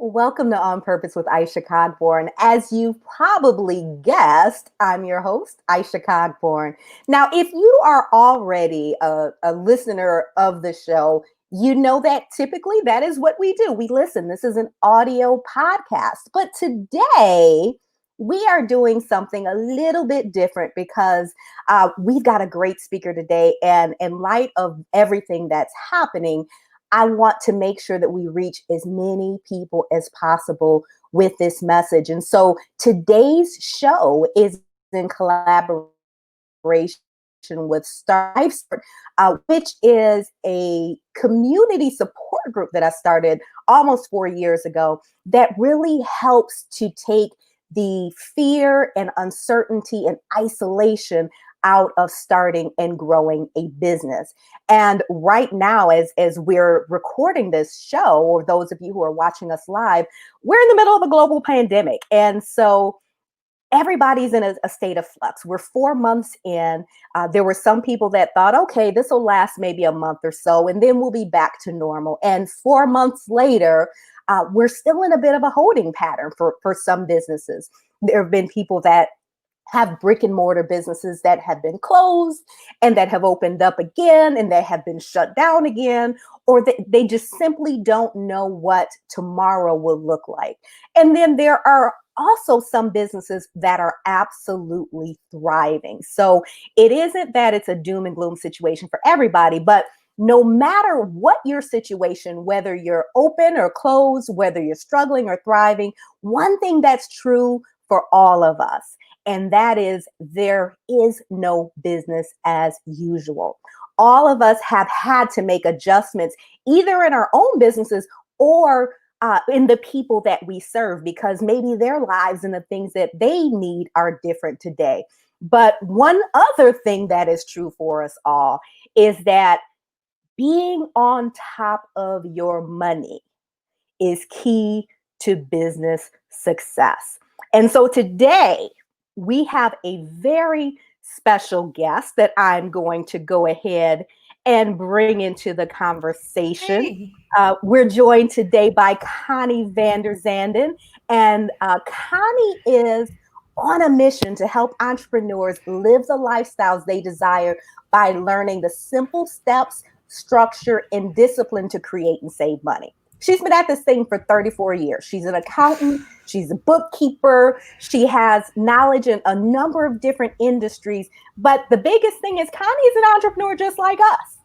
Welcome to On Purpose with Isha Cogborn. As you've probably guessed, I'm your host, Isha Cogborn. Now, if you are already a listener of the show, you know that typically that is what we do. We listen. This is an audio podcast. But today, we are doing something a little bit different because we've got a great speaker today. And in light of everything that's happening, I want to make sure that we reach as many people as possible with this message. And so today's show is in collaboration with Strive, which is a community support group that I started almost 4 years ago that really helps to take the fear and uncertainty and isolation out of starting and growing a business. And right now, as we're recording this show, or those of you who are watching us live, we're in the middle of a global pandemic. And so everybody's in a state of flux. We're 4 months in. There were some people that thought, okay, this will last maybe a month or so, and then we'll be back to normal. And 4 months later, we're still in a bit of a holding pattern for some businesses. There have been people that have brick and mortar businesses that have been closed and that have opened up again and that have been shut down again, or they just simply don't know what tomorrow will look like. And then there are also some businesses that are absolutely thriving. So it isn't that it's a doom and gloom situation for everybody, but no matter what your situation, whether you're open or closed, whether you're struggling or thriving, one thing that's true for all of us, and that is there is no business as usual. All of us have had to make adjustments either in our own businesses or in the people that we serve, because maybe their lives and the things that they need are different today. But one other thing that is true for us all is that being on top of your money is key to business success. And so today, we have a very special guest that I'm going to go ahead and bring into the conversation. Hey. We're joined today by Connie Vanderzanden, and Connie is on a mission to help entrepreneurs live the lifestyles they desire by learning the simple steps, structure, and discipline to create and save money. She's been at this thing for 34 years. She's an accountant. She's a bookkeeper. She has knowledge in a number of different industries. But the biggest thing is Connie's an entrepreneur just like us.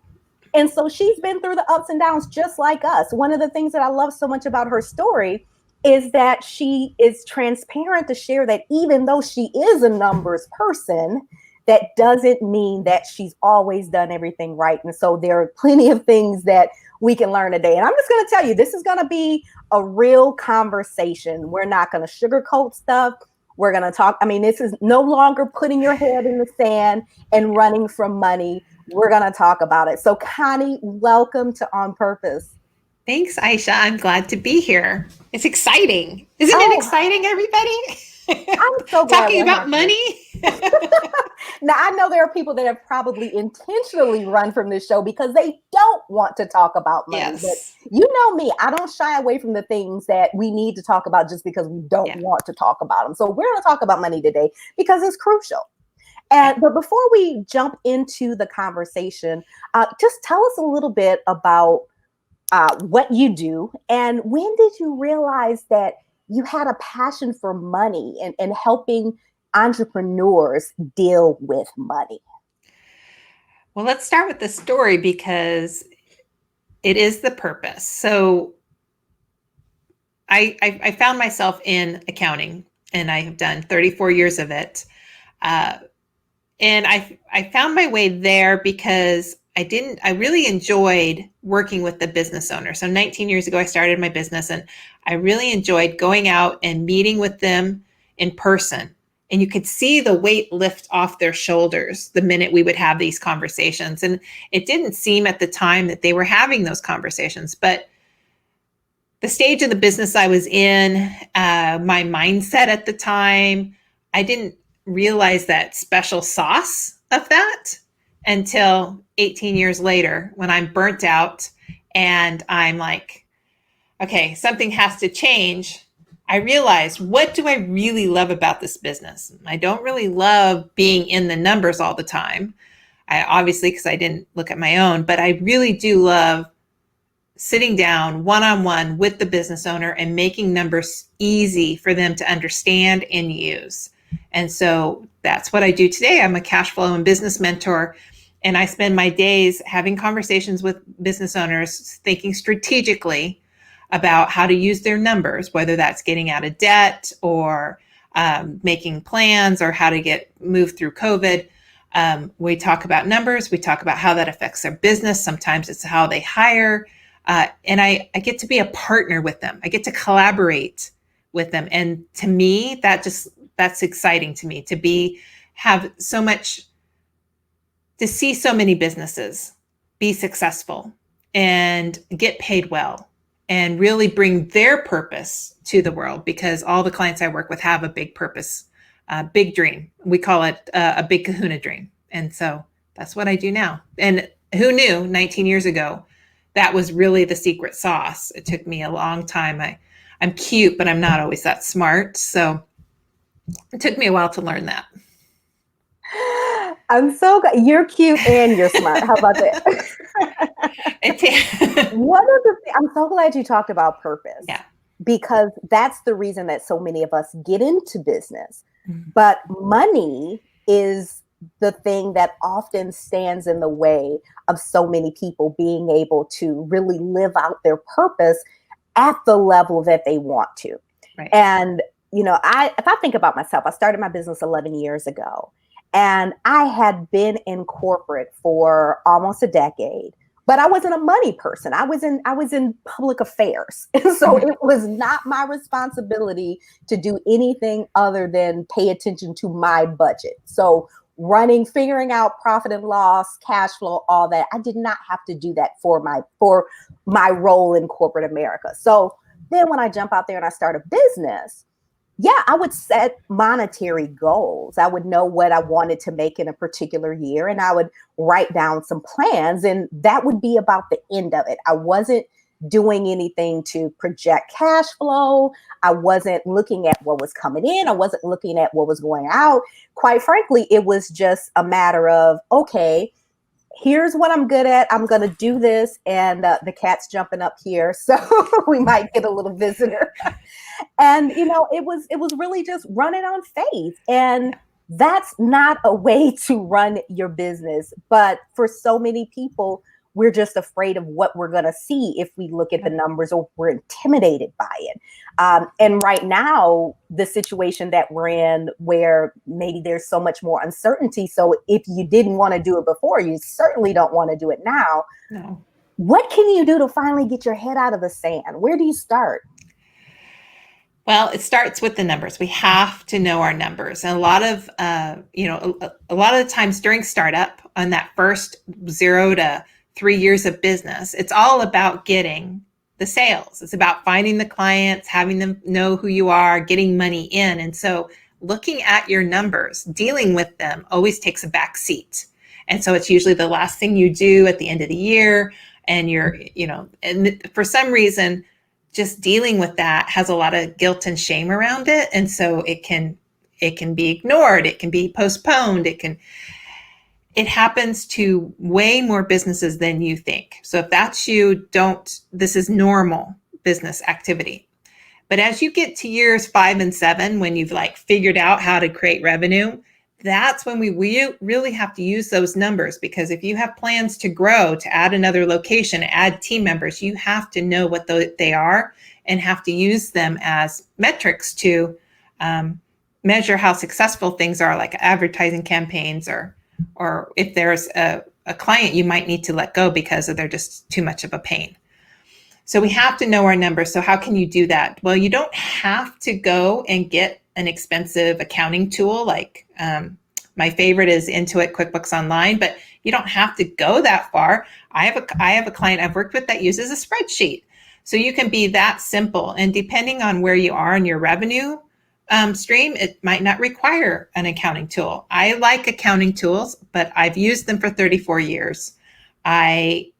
And so she's been through the ups and downs just like us. One of the things that I love so much about her story is that she is transparent to share that even though she is a numbers person, that doesn't mean that she's always done everything right. And so there are plenty of things that we can learn today. And I'm just going to tell you, this is going to be a real conversation. We're not going to sugarcoat stuff. We're going to talk. I mean, this is no longer putting your head in the sand and running from money. We're going to talk about it. So Connie, welcome to On Purpose. Thanks, Aisha. I'm glad to be here. It's exciting. Isn't it exciting, everybody? I'm so glad Talking about money. Now, I know there are people that have probably intentionally run from this show because they don't want to talk about money. Yes. But you know me, I don't shy away from the things that we need to talk about just because we don't want to talk about them. So we're going to talk about money today because it's crucial. But before we jump into the conversation, just tell us a little bit about what you do, and when did you realize that you had a passion for money and helping entrepreneurs deal with money? Well, let's start with the story because it is the purpose. So I found myself in accounting, and I have done 34 years of it. And I found my way there because I really enjoyed working with the business owner. So 19 years ago, I started my business, and I really enjoyed going out and meeting with them in person. And you could see the weight lift off their shoulders the minute we would have these conversations. And it didn't seem at the time that they were having those conversations, but the stage of the business I was in, my mindset at the time, I didn't realize that special sauce of that until 18 years later when I'm burnt out and I'm like, okay, something has to change, I realized, what do I really love about this business? I don't really love being in the numbers all the time. Obviously, because I didn't look at my own, but I really do love sitting down one-on-one with the business owner and making numbers easy for them to understand and use. And so that's what I do today. I'm a cash flow and business mentor, and I spend my days having conversations with business owners, thinking strategically about how to use their numbers, whether that's getting out of debt or making plans or how to get moved through COVID. We talk about numbers. We talk about how that affects their business. Sometimes it's how they hire. And I get to be a partner with them. I get to collaborate with them. And to me, that's exciting to me to have so much, to see so many businesses be successful and get paid well and really bring their purpose to the world, because all the clients I work with have a big purpose, a big dream. We call it a big kahuna dream. And so that's what I do now. And who knew 19 years ago, that was really the secret sauce. It took me a long time. I'm cute, but I'm not always that smart. So it took me a while to learn that. I'm so glad you're cute and you're smart. How about that? I'm so glad you talked about purpose. Yeah. Because that's the reason that so many of us get into business. Mm-hmm. But money is the thing that often stands in the way of so many people being able to really live out their purpose at the level that they want to. Right. And, if I think about myself, I started my business 11 years ago, and I had been in corporate for almost a decade. But I wasn't a money person. I was in public affairs. And so it was not my responsibility to do anything other than pay attention to my budget. So figuring out profit and loss, cash flow, all that. I did not have to do that for my role in corporate America. So then when I jump out there and I start a business, I would set monetary goals. I would know what I wanted to make in a particular year, and I would write down some plans, and that would be about the end of it. I wasn't doing anything to project cash flow. I wasn't looking at what was coming in. I wasn't looking at what was going out. Quite frankly, it was just a matter of, okay, here's what I'm good at. I'm going to do this. And the cat's jumping up here, so we might get a little visitor. And, it was really just running on faith. And that's not a way to run your business. But for so many people, we're just afraid of what we're going to see if we look at the numbers, or we're intimidated by it. And right now, the situation that we're in, where maybe there's so much more uncertainty. So if you didn't want to do it before, you certainly don't want to do it now. No. What can you do to finally get your head out of the sand? Where do you start? Well, it starts with the numbers. We have to know our numbers. And a lot of the times during startup, on that first 0 to 3 years of business, it's all about getting the sales. It's about finding the clients, having them know who you are, getting money in. And so looking at your numbers, dealing with them always takes a back seat. And so it's usually the last thing you do at the end of the year. And and for some reason, just dealing with that has a lot of guilt and shame around it. And so it can be ignored. It can be postponed. It happens to way more businesses than you think. So if that's you, this is normal business activity. But as you get to years 5 and 7, when you've figured out how to create revenue, that's when we really have to use those numbers, because if you have plans to grow, to add another location, add team members, you have to know what they are and have to use them as metrics to measure how successful things are, like advertising campaigns, or if there's a client you might need to let go because they're just too much of a pain. So we have to know our numbers. So how can you do that? Well, you don't have to go and get an expensive accounting tool. My favorite is Intuit QuickBooks Online, but you don't have to go that far. I have a client I've worked with that uses a spreadsheet. So you can be that simple. And depending on where you are in your revenue stream, it might not require an accounting tool. I like accounting tools, but I've used them for 34 years. I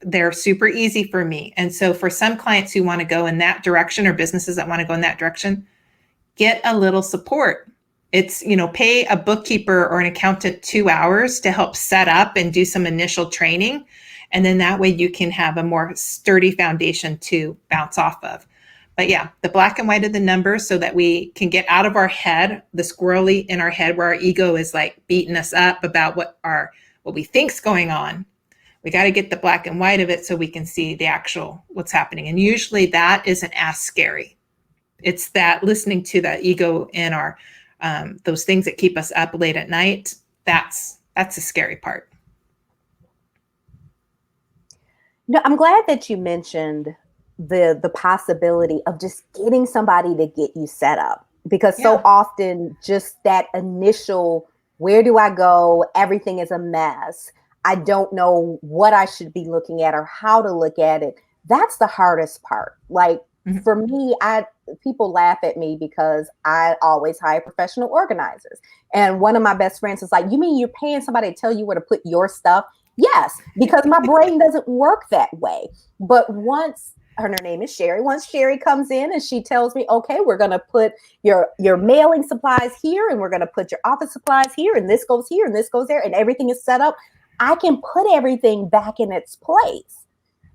they're super easy for me. And so for some clients who want to go in that direction, or businesses that want to go in that direction, get a little support. It's, pay a bookkeeper or an accountant 2 hours to help set up and do some initial training. And then that way you can have a more sturdy foundation to bounce off of. But yeah, the black and white of the numbers, so that we can get out of our head, the squirrely in our head where our ego is like beating us up about what we think's going on. We got to get the black and white of it so we can see the actual what's happening. And usually that isn't as scary. It's that listening to that ego in our those things that keep us up late at night. That's the scary part. No, I'm glad that you mentioned the possibility of just getting somebody to get you set up, because so often just that initial, where do I go? Everything is a mess. I don't know what I should be looking at or how to look at it. That's the hardest part. Like for me, people laugh at me because I always hire professional organizers. And one of my best friends is like, you mean you're paying somebody to tell you where to put your stuff? Yes, because my brain doesn't work that way. But once her name is Sherry. Once Sherry comes in and she tells me, okay, we're going to put your mailing supplies here, and we're going to put your office supplies here, and this goes here and this goes there, and everything is set up, I can put everything back in its place.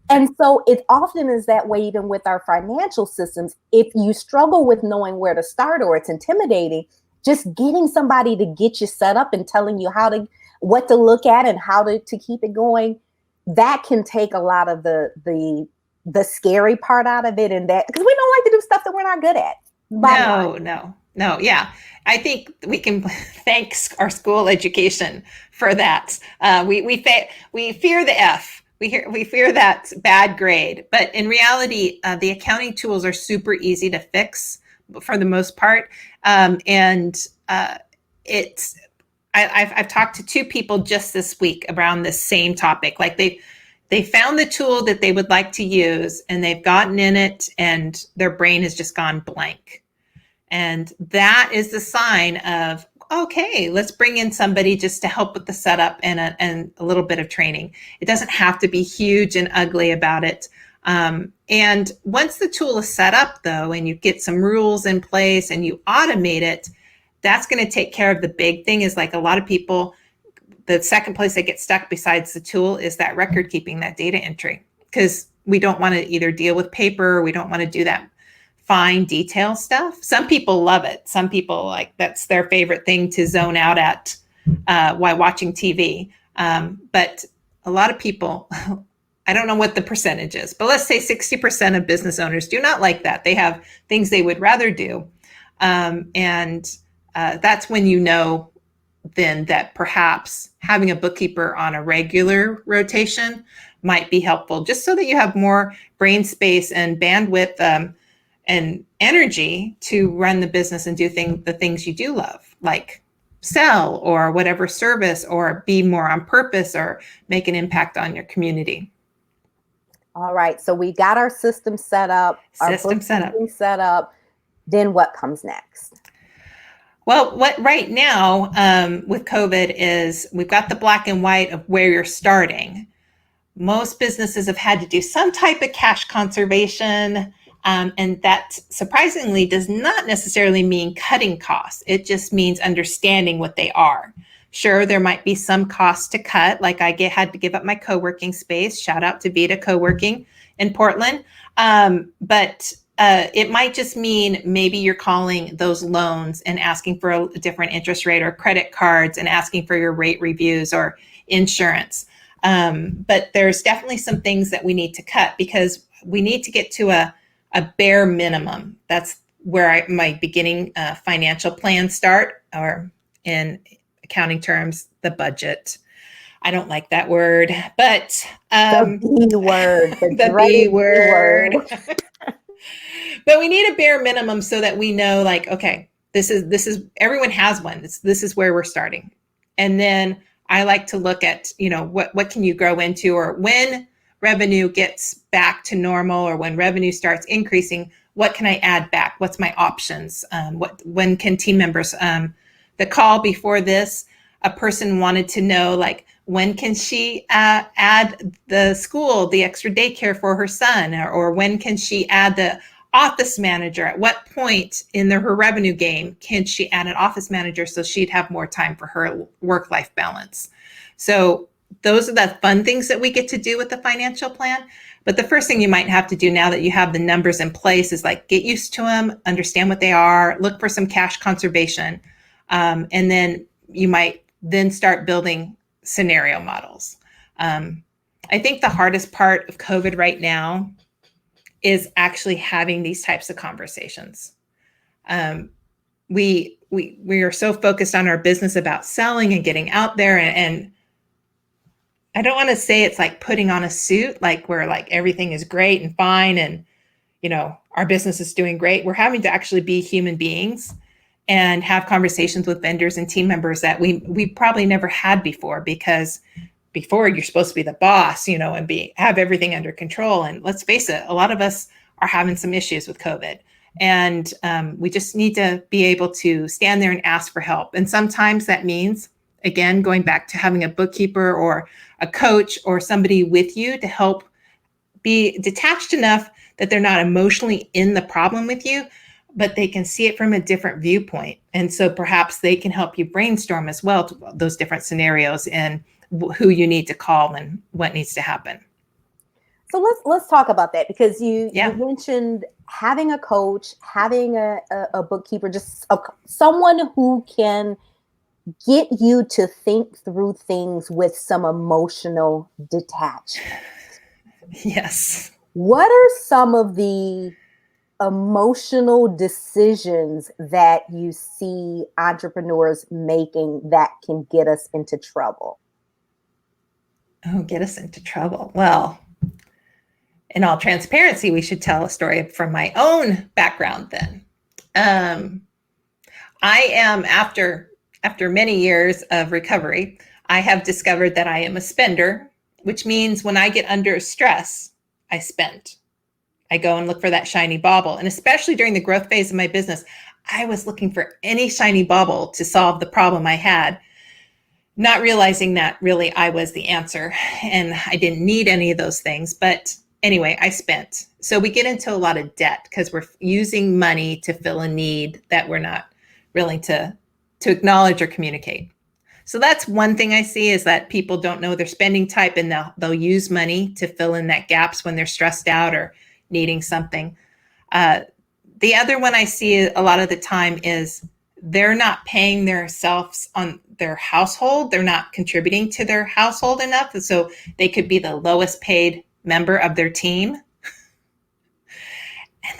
And so it often is that way, even with our financial systems. If you struggle with knowing where to start or it's intimidating, just getting somebody to get you set up and telling you what to look at and how to keep it going, that can take a lot of the scary part out of it. And that, because we don't like to do stuff that we're not good at. No. Yeah. I think we can thank our school education for that. We fear the F. We fear that bad grade, but in reality, the accounting tools are super easy to fix for the most part. I've talked to 2 people just this week around this same topic. Like they found the tool that they would like to use, and they've gotten in it, and their brain has just gone blank. And that is the sign of, okay, let's bring in somebody just to help with the setup and a little bit of training. It doesn't have to be huge and ugly about it. And once the tool is set up, though, and you get some rules in place and you automate it, that's going to take care of the big thing. Is like a lot of people, the second place they get stuck besides the tool is that record keeping, that data entry, because we don't want to either deal with paper, we don't want to do that fine detail stuff. Some people love it. Some people, like, that's their favorite thing to zone out at while watching TV. But a lot of people, I don't know what the percentage is, but let's say 60% of business owners do not like that. They have things they would rather do. And that's when you know then that perhaps having a bookkeeper on a regular rotation might be helpful, just so that you have more brain space and bandwidth and energy to run the business and do the things you do love, like sell or whatever service, or be more on purpose or make an impact on your community. All right. So we got our system set up, set up. Then what comes next? Well, what right now with COVID is we've got the black and white of where you're starting. Most businesses have had to do some type of cash conservation. And that surprisingly does not necessarily mean cutting costs. It just means understanding what they are. Sure, there might be some costs to cut, like I had to give up my co-working space. Shout out to Vita Co-working in Portland. But it might just mean maybe you're calling those loans and asking for a different interest rate, or credit cards and asking for your rate reviews or insurance. But there's definitely some things that we need to cut, because we need to get to a bare minimum. That's where my beginning financial plans start, or in accounting terms, the budget. I don't like that word, but the B word, the B word. But we need a bare minimum so that we know, like, okay, this is everyone has one. This is where we're starting. And then I like to look at, what can you grow into, or when revenue gets back to normal, or when revenue starts increasing, what can I add back? What's my options? When can team members, the call before this, a person wanted to know, like, When can she add the extra daycare for her son? Or when can she add the office manager? At what point in her revenue game can she add an office manager so she'd have more time for her work-life balance? So those are the fun things that we get to do with the financial plan. But the first thing you might have to do now that you have the numbers in place is like get used to them, understand what they are, look for some cash conservation. And then you might then start building scenario models. I think the hardest part of COVID right now is actually having these types of conversations. We are so focused on our business about selling and getting out there, and I don't want to say it's like putting on a suit, like where like everything is great and fine and our business is doing great. We're having to actually be human beings and have conversations with vendors and team members that we probably never had before, because before you're supposed to be the boss, and have everything under control. And let's face it, a lot of us are having some issues with COVID, and we just need to be able to stand there and ask for help. And sometimes that means, again, going back to having a bookkeeper or a coach or somebody with you to help be detached enough that they're not emotionally in the problem with you, but they can see it from a different viewpoint. And so perhaps they can help you brainstorm as well to those different scenarios and who you need to call and what needs to happen. So let's talk about that, because you mentioned having a coach, having a bookkeeper, just someone who can get you to think through things with some emotional detachment. Yes. What are some of the emotional decisions that you see entrepreneurs making that can get us into trouble? Oh, get us into trouble. Well, in all transparency, we should tell a story from my own background then. I am, after many years of recovery, I have discovered that I am a spender, which means when I get under stress, I spend. I go and look for that shiny bauble. And especially during the growth phase of my business, I was looking for any shiny bauble to solve the problem I had, not realizing that really I was the answer and I didn't need any of those things. But anyway, I spent. So we get into a lot of debt because we're using money to fill a need that we're not willing to acknowledge or communicate. So that's one thing I see, is that people don't know their spending type, and they'll use money to fill in that gaps when they're stressed out or needing something. The other one I see a lot of the time is they're not paying themselves on their household. They're not contributing to their household enough. And so they could be the lowest paid member of their team. And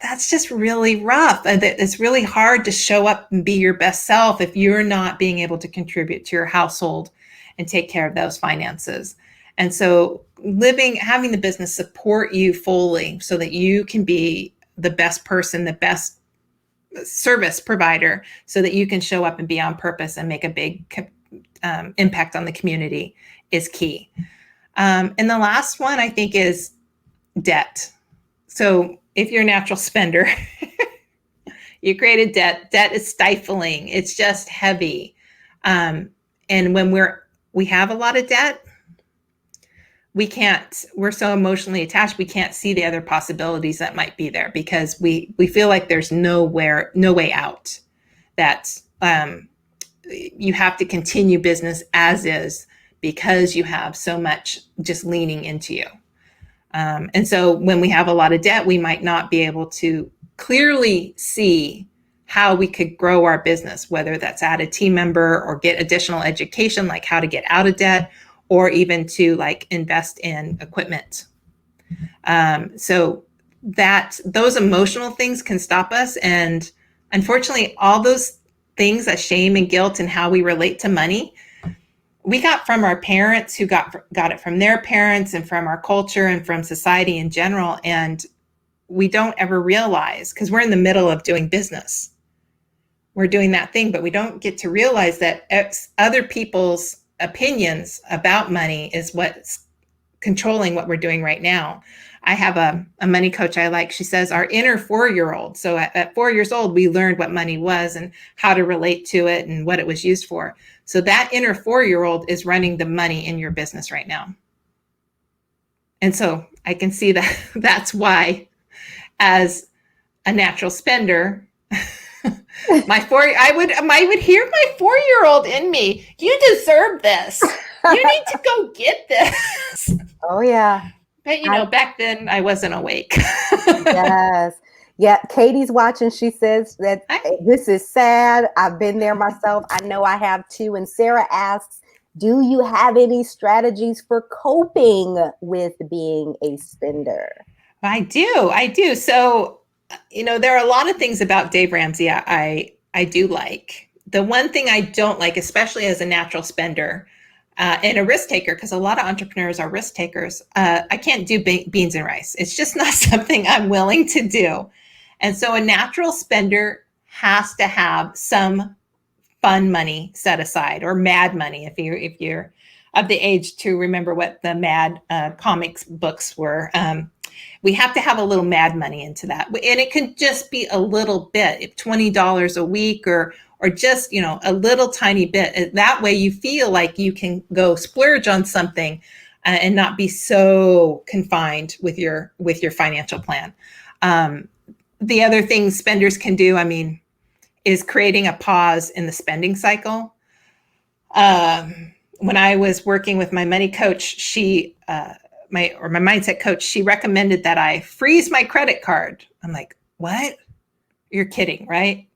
that's just really rough. It's really hard to show up and be your best self if you're not being able to contribute to your household and take care of those finances. And so having the business support you fully so that you can be the best person, the best service provider, so that you can show up and be on purpose and make a big impact on the community is key. And the last one I think is debt. So if you're a natural spender, you created debt. Debt is stifling. It's just heavy. And when we have a lot of debt, we're so emotionally attached, we can't see the other possibilities that might be there, because we feel like there's no way out, that you have to continue business as is because you have so much just leaning into you. And so when we have a lot of debt, we might not be able to clearly see how we could grow our business, whether that's add a team member or get additional education, like how to get out of debt, or even to like invest in equipment. So those emotional things can stop us. And unfortunately, all those things, that shame and guilt and how we relate to money, we got from our parents, who got it from their parents, and from our culture and from society in general. And we don't ever realize, because we're in the middle of doing business, we're doing that thing, but we don't get to realize that other people's opinions about money is what's controlling what we're doing right now. I have a money coach I like. She says our inner 4-year-old. So at 4 years old, we learned what money was and how to relate to it and what it was used for. So that inner 4-year-old is running the money in your business right now. And so I can see that that's why, as a natural spender, I would hear my 4-year-old in me. You deserve this. You need to go get this. Oh yeah. But back then I wasn't awake. Yes. Yeah, Katie's watching. She says that this is sad. I've been there myself. I know I have too. And Sarah asks, do you have any strategies for coping with being a spender? I do. So, there are a lot of things about Dave Ramsey I do like. The one thing I don't like, especially as a natural spender and a risk taker, because a lot of entrepreneurs are risk takers, I can't do beans and rice. It's just not something I'm willing to do. And so a natural spender has to have some fun money set aside, or mad money if you're of the age to remember what the mad comics books were. We have to have a little mad money into that, and it can just be a little bit, $20 a week, or just a little tiny bit. That way you feel like you can go splurge on something and not be so confined with your financial plan. The other things spenders can do, is creating a pause in the spending cycle. When I was working with my money coach, my mindset coach, she recommended that I freeze my credit card. I'm like, what? You're kidding, right?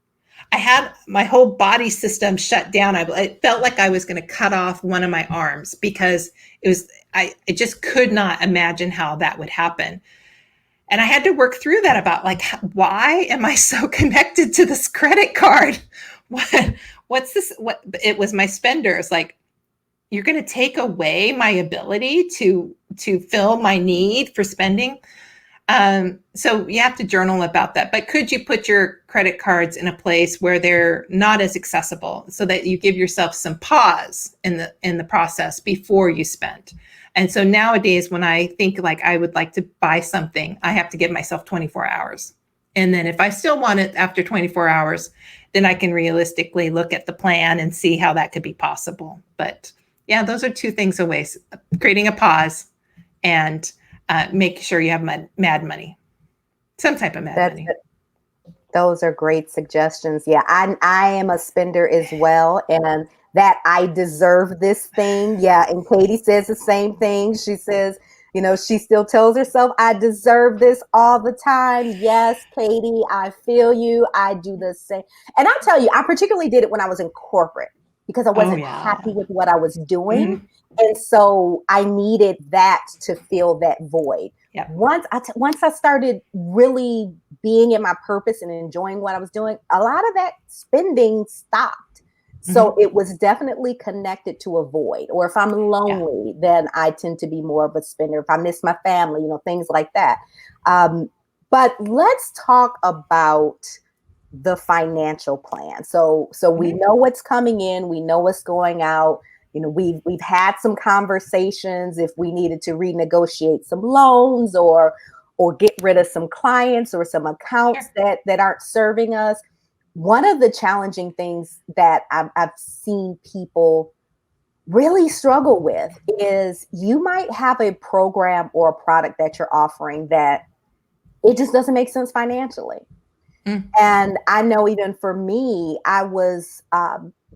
I had my whole body system shut down. It felt like I was going to cut off one of my arms, because I just could not imagine how that would happen. And I had to work through that about, like, why am I so connected to this credit card? What's this? It was my spenders. Like, you're going to take away my ability to fill my need for spending. So you have to journal about that. But could you put your credit cards in a place where they're not as accessible, so that you give yourself some pause in the process before you spend? And so nowadays, when I think like I would like to buy something, I have to give myself 24 hours. And then if I still want it after 24 hours, then I can realistically look at the plan and see how that could be possible. But yeah, those are two things away: creating a pause and make sure you have mad money, some type of mad money. Those are great suggestions. Yeah, I am a spender as well, and that I deserve this thing. Yeah, and Katie says the same thing. She says, she still tells herself, I deserve this all the time. Yes, Katie, I feel you. I do the same. And I'll tell you, I particularly did it when I was in corporate, because I wasn't happy with what I was doing. Mm-hmm. And so I needed that to fill that void. Yep. Once I started really being in my purpose and enjoying what I was doing, a lot of that spending stopped. So mm-hmm. It was definitely connected to a void. Or if I'm lonely, then I tend to be more of a spender. If I miss my family, things like that. But let's talk about the financial plan. So we know what's coming in, we know what's going out. We've had some conversations if we needed to renegotiate some loans or get rid of some clients or some accounts that aren't serving us. One of the challenging things that I've seen people really struggle with is you might have a program or a product that you're offering that it just doesn't make sense financially. Mm. And I know even for me, I was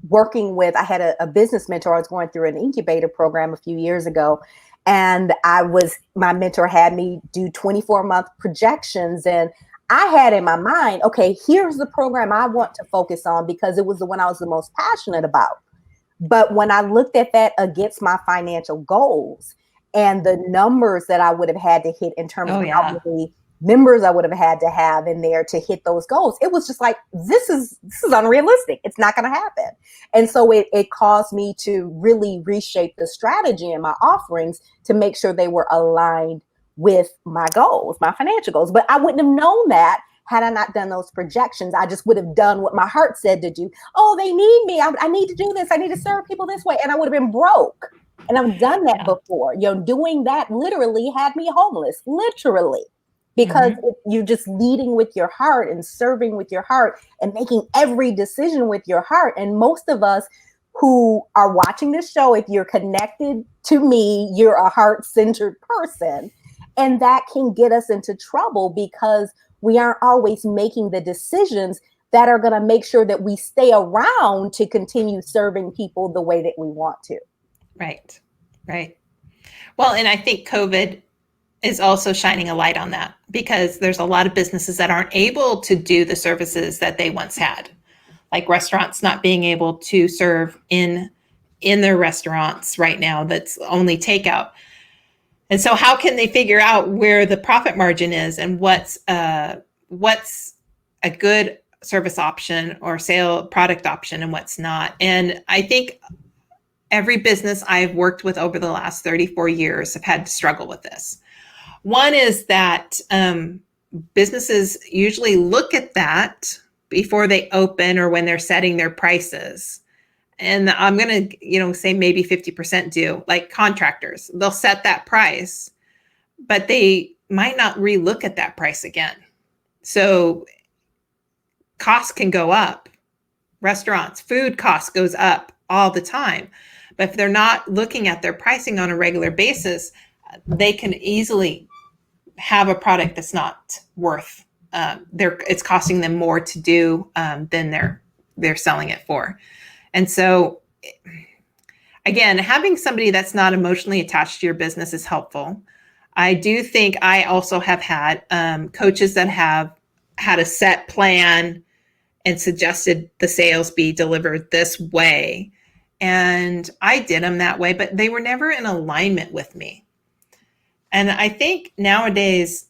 working with, I had a business mentor. I was going through an incubator program a few years ago. And my mentor had me do 24-month projections. And I had in my mind, okay, here's the program I want to focus on, because it was the one I was the most passionate about. But when I looked at that against my financial goals and the numbers that I would have had to hit in terms of how many members I would have had to have in there to hit those goals, it was just like, this is unrealistic. It's not going to happen. And so it caused me to really reshape the strategy in my offerings to make sure they were aligned with my goals, my financial goals. But I wouldn't have known that had I not done those projections. I just would have done what my heart said to do. Oh, they need me. I need to do this. I need to serve people this way. And I would have been broke. And I've done that Yeah. before. Doing that literally had me homeless, literally, because you're just leading with your heart and serving with your heart and making every decision with your heart. And most of us who are watching this show, if you're connected to me, you're a heart-centered person. And that can get us into trouble because we aren't always making the decisions that are going to make sure that we stay around to continue serving people the way that we want to. Right. Right. Well, and I think COVID is also shining a light on that because there's a lot of businesses that aren't able to do the services that they once had, like restaurants not being able to serve in their restaurants right now. That's only takeout. And so how can they figure out where the profit margin is and what's a good service option or sale product option and what's not? And I think every business I've worked with over the last 34 years have had to struggle with this. One is that businesses usually look at that before they open or when they're setting their prices. And I'm going to, say maybe 50% do, like contractors. They'll set that price, but they might not relook at that price again. So costs can go up. Restaurants, food costs goes up all the time. But if they're not looking at their pricing on a regular basis, they can easily have a product that's not worth. It's costing them more to do than they're selling it for. And so, again, having somebody that's not emotionally attached to your business is helpful. I do think I also have had coaches that have had a set plan and suggested the sales be delivered this way. And I did them that way, but they were never in alignment with me. And I think nowadays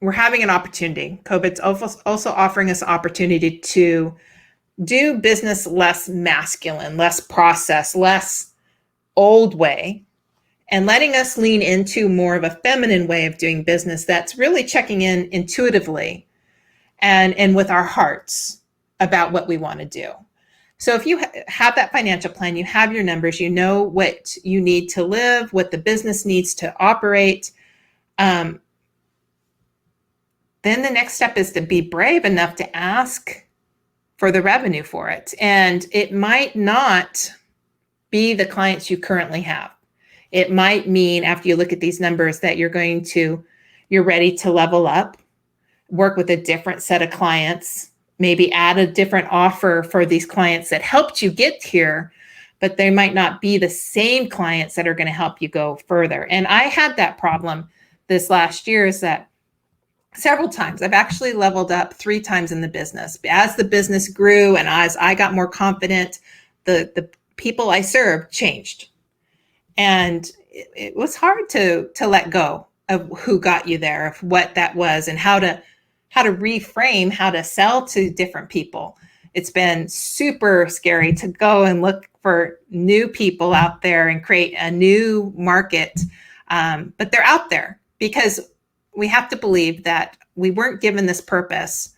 we're having an opportunity. COVID's also offering us an opportunity to do business less masculine, less process, less old way, and letting us lean into more of a feminine way of doing business that's really checking in intuitively and with our hearts about what we want to do. So if you have that financial plan, you have your numbers, you know what you need to live, what the business needs to operate, then the next step is to be brave enough to ask for the revenue for it. And it might not be the clients you currently have. It might mean after you look at these numbers that you're ready to level up, work with a different set of clients, maybe add a different offer for these clients that helped you get here, but they might not be the same clients that are going to help you go further. And I had that problem this last year, is that several times I've actually leveled up 3 times in the business. As the business grew and as I got more confident, the people I served changed. And it was hard to let go of who got you there, of what that was, and how to reframe, how to sell to different people. It's been super scary to go and look for new people out there and create a new market. But they're out there because we have to believe that we weren't given this purpose,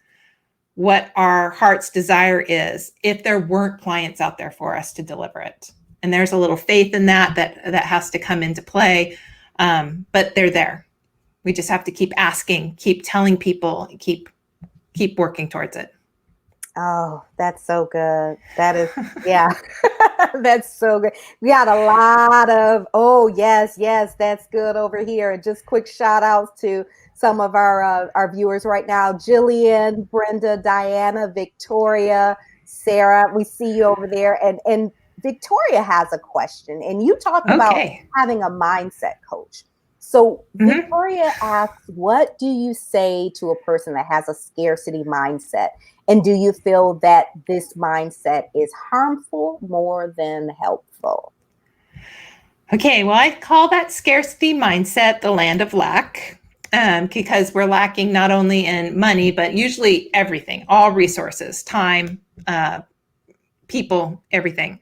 what our heart's desire is, if there weren't clients out there for us to deliver it. And there's a little faith in that has to come into play. But they're there. We just have to keep asking, keep telling people, keep working towards it. Oh, that's so good. That is, yeah, that's so good. We got a lot of, oh, yes, that's good over here. And just quick shout outs to some of our viewers right now. Jillian, Brenda, Diana, Victoria, Sarah, we see you over there. And Victoria has a question. And you talked about having a mindset coach. So Victoria asks, what do you say to a person that has a scarcity mindset? And do you feel that this mindset is harmful more than helpful? Okay, well, I call that scarcity mindset the land of lack, because we're lacking not only in money, but usually everything, all resources, time, people, everything.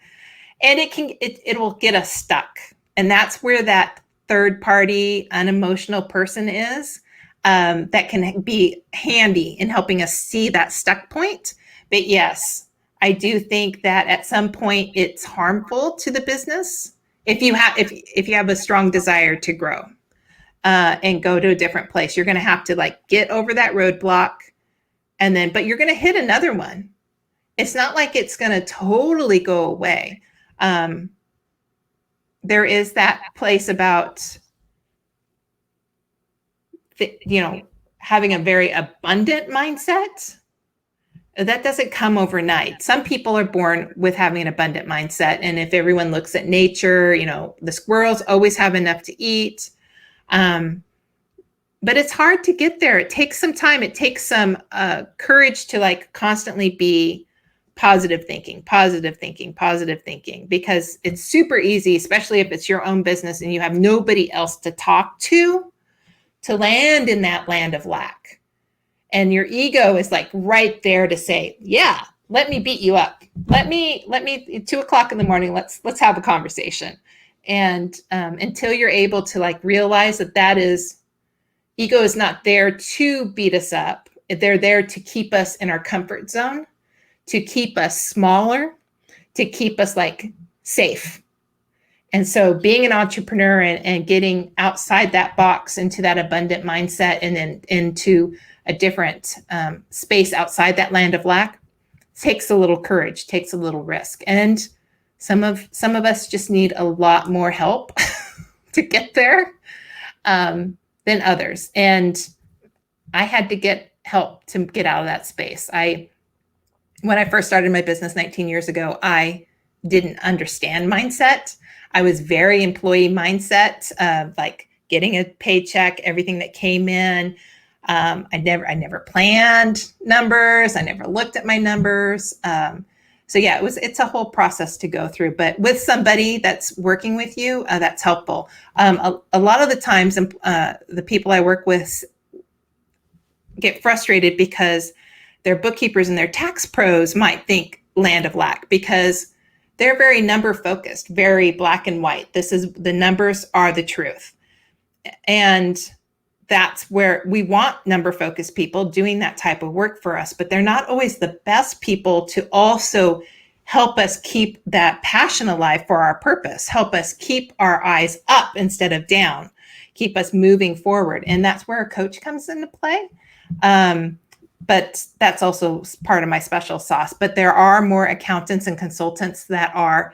And it will get us stuck. And that's where that third party, unemotional person is, that can be handy in helping us see that stuck point. But yes, I do think that at some point it's harmful to the business if you have a strong desire to grow and go to a different place. You're going to have to like get over that roadblock, and then but you're going to hit another one. It's not like it's going to totally go away. There is that place about having a very abundant mindset. That doesn't come overnight. Some people are born with having an abundant mindset. And if everyone looks at nature, the squirrels always have enough to eat. But it's hard to get there. It takes some time. It takes some courage to like constantly be positive thinking, because it's super easy, especially if it's your own business and you have nobody else to talk to land in that land of lack. And your ego is like right there to say, yeah, let me beat you up. Let me 2:00 in the morning, let's have a conversation. And until you're able to like realize that ego is not there to beat us up. They're there to keep us in our comfort zone, to keep us smaller, to keep us like safe. And so being an entrepreneur and getting outside that box into that abundant mindset and then into a different space outside that land of lack takes a little courage, takes a little risk. And some of us just need a lot more help to get there than others. And I had to get help to get out of that space. When I first started my business 19 years ago, I didn't understand mindset. I was very employee mindset, like getting a paycheck, everything that came in. I never planned numbers. I never looked at my numbers. So yeah, it's a whole process to go through, but with somebody that's working with you, that's helpful. A lot of the times, the people I work with get frustrated because their bookkeepers and their tax pros might think land of lack because they're very number focused, very black and white. The numbers are the truth. And that's where we want number focused people doing that type of work for us, but they're not always the best people to also help us keep that passion alive for our purpose, help us keep our eyes up instead of down, keep us moving forward. And that's where a coach comes into play. But that's also part of my special sauce. But there are more accountants and consultants that are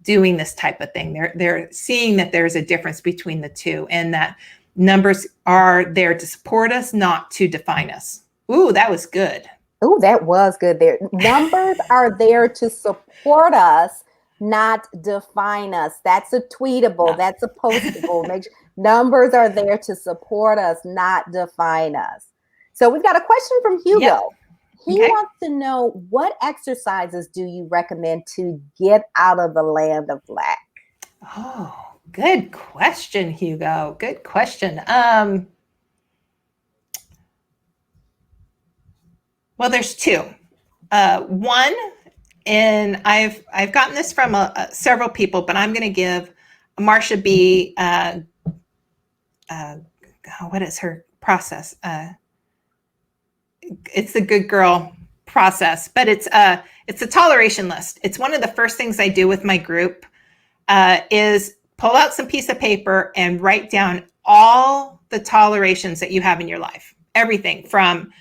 doing this type of thing. They're seeing that there's a difference between the two and that numbers are there to support us, not to define us. Ooh, that was good. Ooh, that was good there. Numbers are there to support us, not define us. That's a tweetable. Yeah. That's a postable. Numbers are there to support us, not define us. So we've got a question from Hugo. Yep. He wants to know, what exercises do you recommend to get out of the land of lack? Oh, good question, Hugo. Good question. Well, there's two. One, and I've gotten this from several people, but I'm going to give Marsha B. What is her process? It's the good girl process, but it's a toleration list. It's one of the first things I do with my group is pull out some piece of paper and write down all the tolerations that you have in your life. Everything from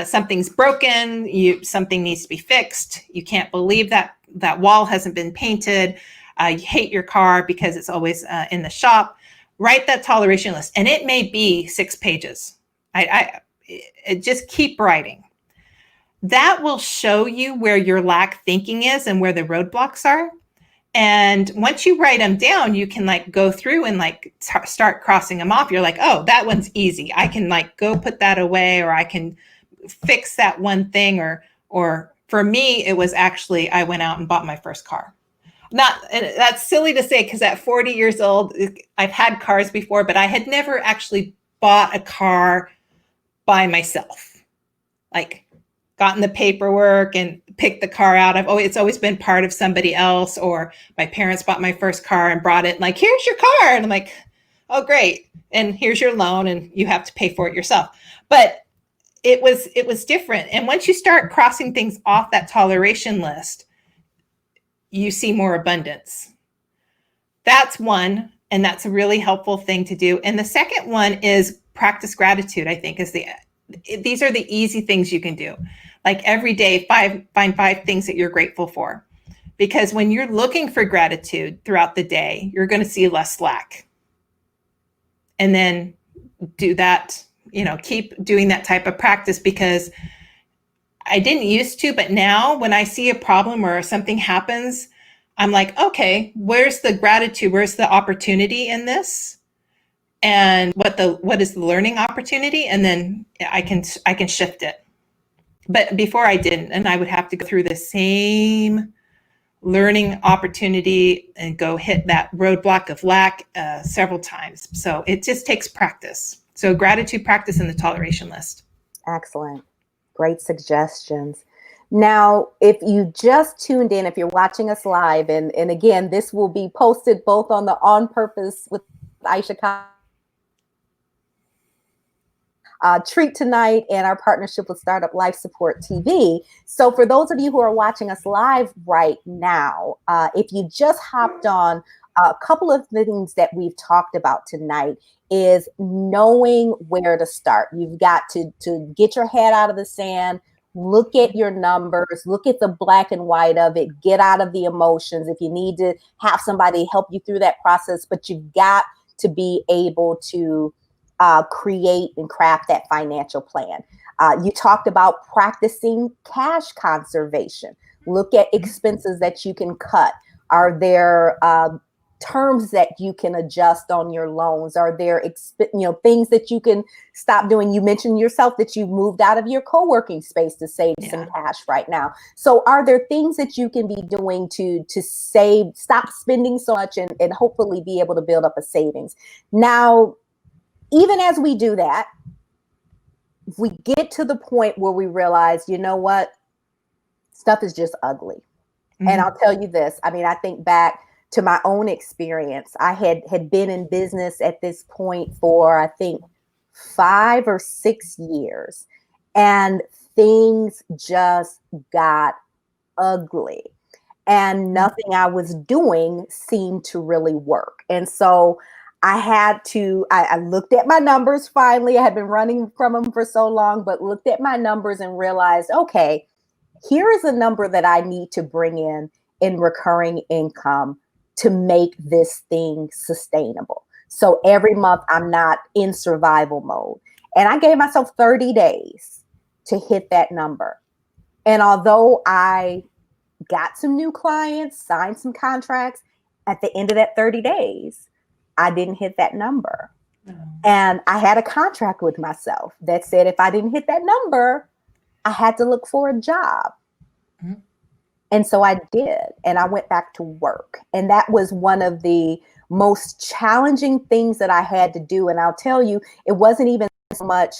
something's broken, something needs to be fixed. You can't believe that wall hasn't been painted. You hate your car because it's always in the shop. Write that toleration list, and it may be 6 pages. Just keep writing. That will show you where your lack thinking is and where the roadblocks are. And once you write them down, you can like go through and like start crossing them off. You're like, oh, that one's easy. I can like go put that away, or I can fix that one thing. Or for me, it was actually, I went out and bought my first car. And that's silly to say, because at 40 years old, I've had cars before, but I had never actually bought a car by myself, like gotten the paperwork and picked the car out. It's always been part of somebody else, or my parents bought my first car and brought it and like, here's your car. And I'm like, oh, great. And here's your loan and you have to pay for it yourself. But it was different. And once you start crossing things off that toleration list, you see more abundance. That's one, and that's a really helpful thing to do. And the second one is practice gratitude, I think, these are the easy things you can do. Like every day, find 5 things that you're grateful for. Because when you're looking for gratitude throughout the day, you're going to see less slack. And then do that, keep doing that type of practice, because I didn't used to, but now when I see a problem or something happens, I'm like, okay, where's the gratitude? Where's the opportunity in this? And what is the learning opportunity? And then I can shift it. But before I didn't, and I would have to go through the same learning opportunity and go hit that roadblock of lack several times. So it just takes practice. So gratitude practice and the toleration list. Excellent. Great suggestions. Now, if you just tuned in, if you're watching us live, and again, this will be posted both on the On Purpose with Isha treat tonight and our partnership with Startup Life Support TV. So for those of you who are watching us live right now, if you just hopped on, a couple of things that we've talked about tonight is knowing where to start. You've got to get your head out of the sand, look at your numbers, look at the black and white of it, get out of the emotions. If you need to have somebody help you through that process, but you've got to be able to create and craft that financial plan. You talked about practicing cash conservation. Look at expenses that you can cut. Are there terms that you can adjust on your loans? Are there things that you can stop doing? You mentioned yourself that you moved out of your co-working space to save some cash right now. So are there things that you can be doing to save, stop spending so much, and hopefully be able to build up a savings? Now, even as we do that, if we get to the point where we realize, you know what, stuff is just ugly. Mm-hmm. And I'll tell you this, I mean, I think back to my own experience. I had been in business at this point for, I think, 5 or 6 years, and things just got ugly. And nothing I was doing seemed to really work. And so I looked at my numbers finally. I had been running from them for so long, but looked at my numbers and realized, okay, here is a number that I need to bring in recurring income to make this thing sustainable. So every month I'm not in survival mode. And I gave myself 30 days to hit that number. And although I got some new clients, signed some contracts, at the end of that 30 days, I didn't hit that number. And I had a contract with myself that said if I didn't hit that number, I had to look for a job. Mm-hmm. And so I did. And I went back to work. And that was one of the most challenging things that I had to do. And I'll tell you, it wasn't even so much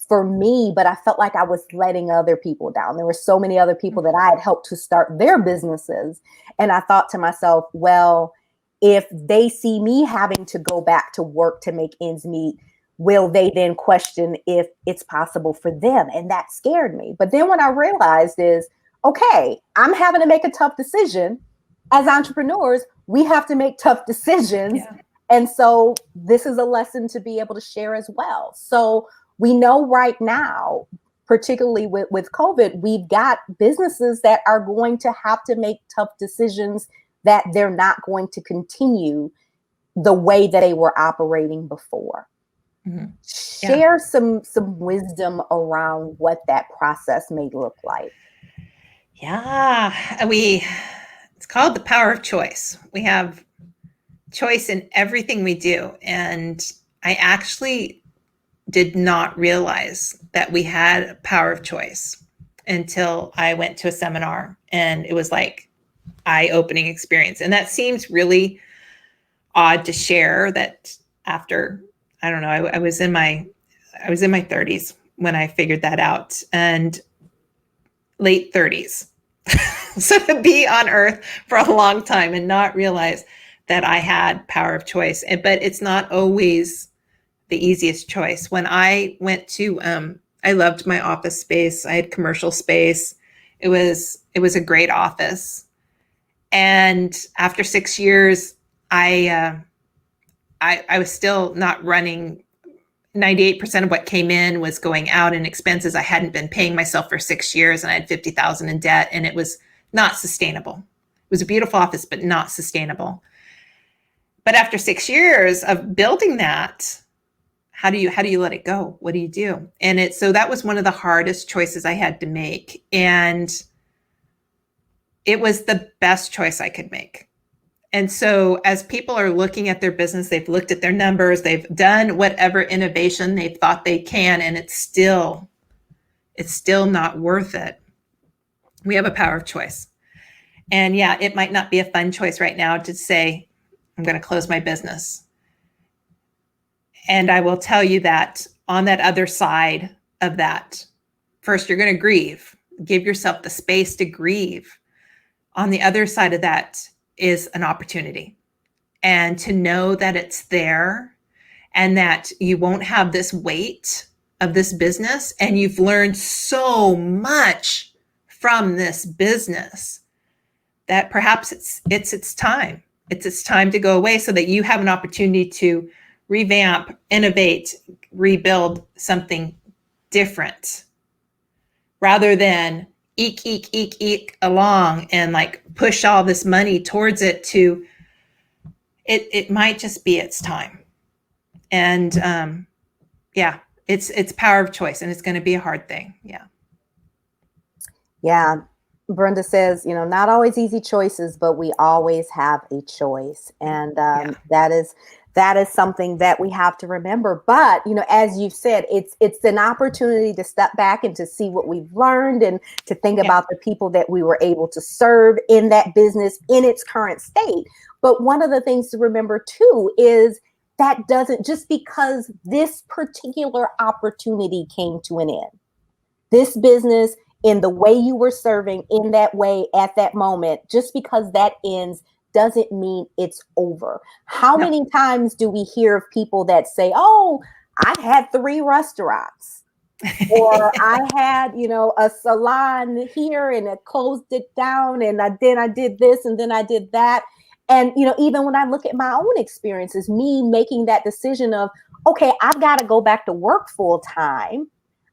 for me, but I felt like I was letting other people down. There were so many other people that I had helped to start their businesses. And I thought to myself, well, if they see me having to go back to work to make ends meet, will they then question if it's possible for them? And that scared me. But then what I realized is, okay, I'm having to make a tough decision. As entrepreneurs, we have to make tough decisions. Yeah. And so this is a lesson to be able to share as well. So we know right now, particularly with COVID, we've got businesses that are going to have to make tough decisions, that they're not going to continue the way that they were operating before. Mm-hmm. Share some wisdom around what that process may look like. Yeah, it's called the power of choice. We have choice in everything we do. And I actually did not realize that we had power of choice until I went to a seminar, and it was like eye-opening experience. And that seems really odd to share, that after, I don't know, I was in my 30s when I figured that out, and late 30s. So to be on earth for a long time and not realize that I had power of choice. But it's not always the easiest choice. When I went to I loved my office space. I had commercial space. It was a great office. And after 6 years, I I was still not running. 98% of what came in was going out in expenses. I hadn't been paying myself for 6 years, and I had 50,000 in debt, and it was not sustainable. It was a beautiful office, but not sustainable. But after 6 years of building that, how do you let it go? What do you do? And so that was one of the hardest choices I had to make. And it was the best choice I could make. And so as people are looking at their business, they've looked at their numbers, they've done whatever innovation they thought they can, and it's still not worth it. We have a power of choice. And yeah, it might not be a fun choice right now to say, I'm going to close my business. And I will tell you that on that other side of that, first, you're going to grieve. Give yourself the space to grieve. On the other side of that is an opportunity. And to know that it's there and that you won't have this weight of this business, and you've learned so much from this business that perhaps it's time. It's time to go away so that you have an opportunity to revamp, innovate, rebuild something different rather than eke along and like push all this money towards it. To it might just be its time. And yeah, it's power of choice, and it's going to be a hard thing. Yeah. Brenda says, not always easy choices, but we always have a choice. And that is something that we have to remember. But, as you've said, it's an opportunity to step back and to see what we've learned and to think about the people that we were able to serve in that business in its current state. But one of the things to remember, too, is that doesn't, just because this particular opportunity came to an end, this business in the way you were serving in that way at that moment, just because that ends doesn't mean it's over. How many times do we hear of people that say, oh, I had 3 restaurants, or I had, a salon here and it closed it down, and then I did this and then I did that. And, even when I look at my own experiences, me making that decision of, okay, I've got to go back to work full time.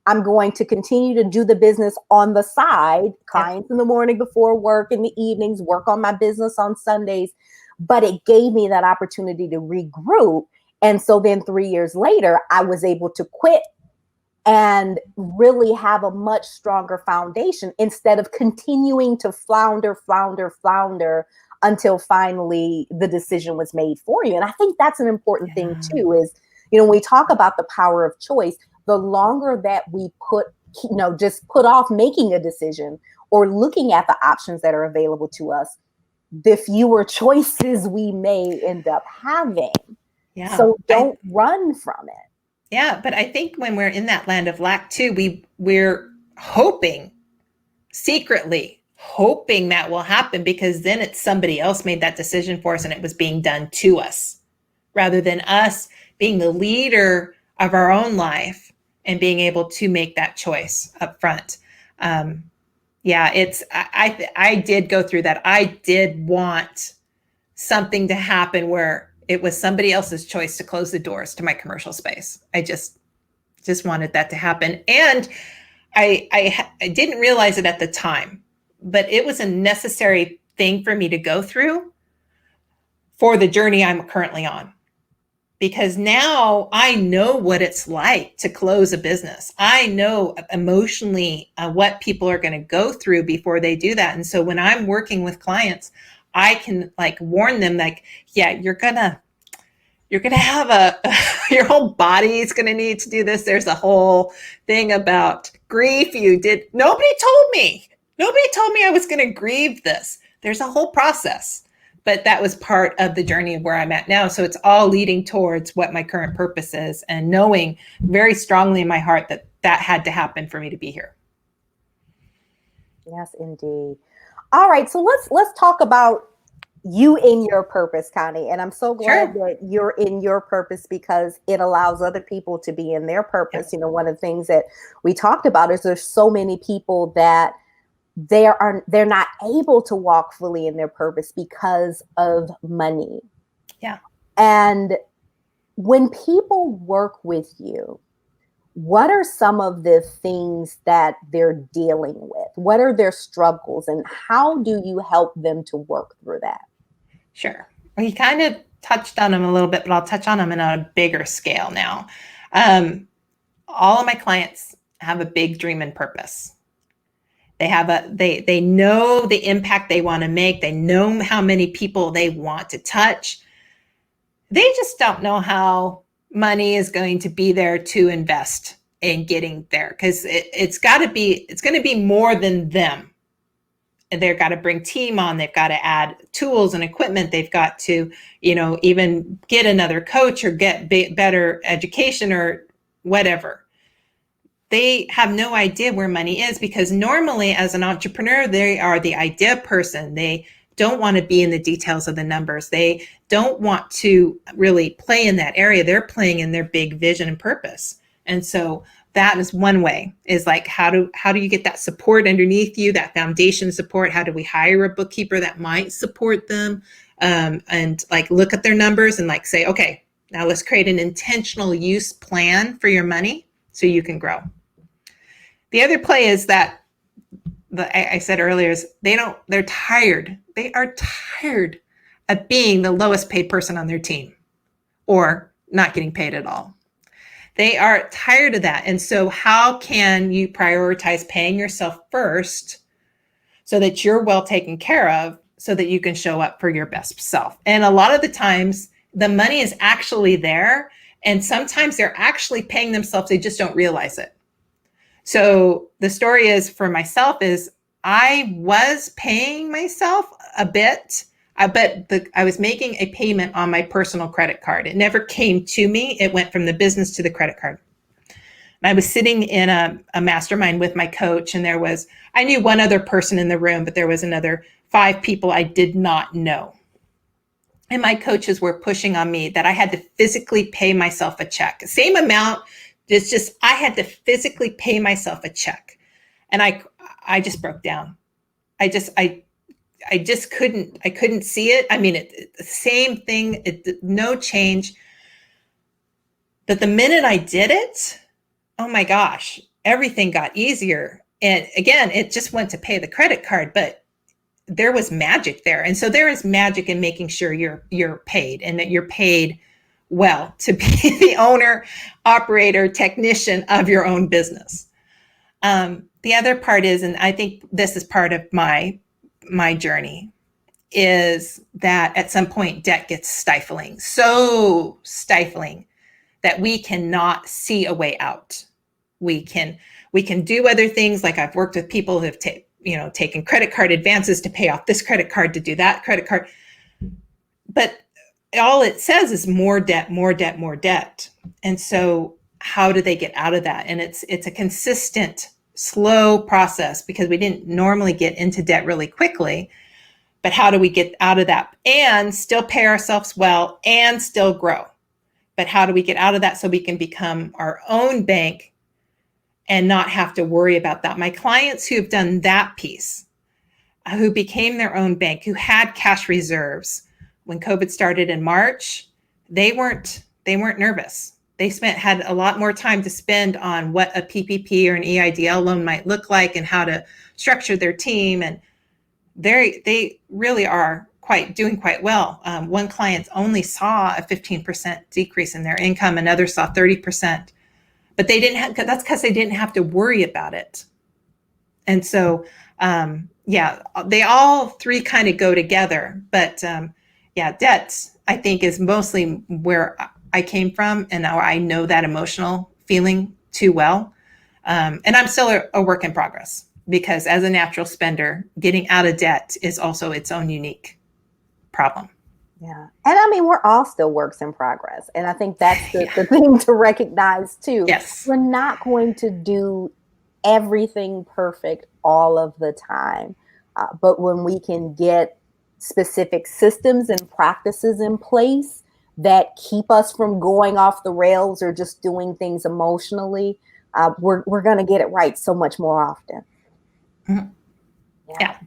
I'm going to continue to do the business on the side, clients in the morning before work, in the evenings, work on my business on Sundays. But it gave me that opportunity to regroup. And so then 3 years later, I was able to quit and really have a much stronger foundation instead of continuing to flounder until finally the decision was made for you. And I think that's an important thing too, is, when we talk about the power of choice, the longer that we just put off making a decision or looking at the options that are available to us, the fewer choices we may end up having. Yeah. So don't run from it. Yeah, but I think when we're in that land of lack too, we're hoping, secretly hoping that will happen, because then it's somebody else made that decision for us and it was being done to us, rather than us being the leader of our own life and being able to make that choice up front. I did go through that. I did want something to happen where it was somebody else's choice to close the doors to my commercial space. I just wanted that to happen. And I didn't realize it at the time, but it was a necessary thing for me to go through for the journey I'm currently on. Because now I know what it's like to close a business. I know emotionally what people are going to go through before they do that. And so when I'm working with clients, I can warn them, you're going to have your whole body is going to need to do this. There's a whole thing about grief. Nobody told me I was going to grieve this. There's a whole process. But that was part of the journey of where I'm at now. So it's all leading towards what my current purpose is, and knowing very strongly in my heart that had to happen for me to be here. Yes, indeed. All right. So let's talk about you in your purpose, Connie. And I'm so glad Sure. that you're in your purpose because it allows other people to be in their purpose. Yep. You know, one of the things that we talked about is there's so many people that they're not able to walk fully in their purpose because of money. Yeah. And when people work with you, what are some of the things that they're dealing with? What are their struggles and how do you help them to work through that? Sure. Well, you kind of touched on them a little bit, but I'll touch on them on a bigger scale now. Um, all of my clients have a big dream and purpose. They know the impact they want to make. They know how many people they want to touch. They just don't know how money is going to be there to invest in getting there, because it's going to be more than them. And they've got to bring team on. They've got to add tools and equipment. They've got to, even get another coach or get better education or whatever. They have no idea where money is, because normally as an entrepreneur, they are the idea person. They don't want to be in the details of the numbers. They don't want to really play in that area. They're playing in their big vision and purpose. And so that is one way, is like, how do you get that support underneath you, that foundation support? How do we hire a bookkeeper that might support them, and like look at their numbers and like say, okay, now let's create an intentional use plan for your money so you can grow. The other play is that I said earlier is they're tired. They are tired of being the lowest paid person on their team or not getting paid at all. They are tired of that. And so how can you prioritize paying yourself first so that you're well taken care of, so that you can show up for your best self? And a lot of the times the money is actually there, and sometimes they're actually paying themselves. They just don't realize it. So the story is, for myself, is I was paying myself a bit. I was making a payment on my personal credit card. It never came to me. It went from the business to the credit card. And I was sitting in a mastermind with my coach, and I knew one other person in the room, but there was another 5 people I did not know. And my coaches were pushing on me that I had to physically pay myself a check. Same amount, it's just I had to physically pay myself a check. And I just broke down. I just couldn't see it. I mean, same thing, no change. But the minute I did it, oh my gosh, everything got easier. And again, it just went to pay the credit card, but there was magic there. And so there is magic in making sure you're paid, and that you're paid well to be the owner, operator, technician of your own business. The other part is, and I think this is part of my journey, is that at some point debt gets stifling, so stifling that we cannot see a way out. We can do other things. Like I've worked with people who have taken credit card advances to pay off this credit card, to do that credit card. But all it says is more debt, more debt, more debt. And so how do they get out of that? And it's a consistent, slow process, because we didn't normally get into debt really quickly. But how do we get out of that and still pay ourselves well and still grow? But how do we get out of that so we can become our own bank and not have to worry about that? My clients who've done that piece, who became their own bank, who had cash reserves when COVID started in March, they weren't nervous. They had a lot more time to spend on what a PPP or an EIDL loan might look like and how to structure their team. And they really are doing quite well. One client only saw a 15% decrease in their income. Another saw 30%, but that's because they didn't have to worry about it. And so, they all three kind of go together. But debt, I think, is mostly where I came from, and I know that emotional feeling too well. And I'm still a work in progress, because as a natural spender, getting out of debt is also its own unique problem. Yeah. And I mean, we're all still works in progress. And I think that's the thing to recognize too. Yes. We're not going to do everything perfect all of the time. But when we can get specific systems and practices in place that keep us from going off the rails or just doing things emotionally, we're going to get it right so much more often. Mm-hmm. Yeah. Yeah.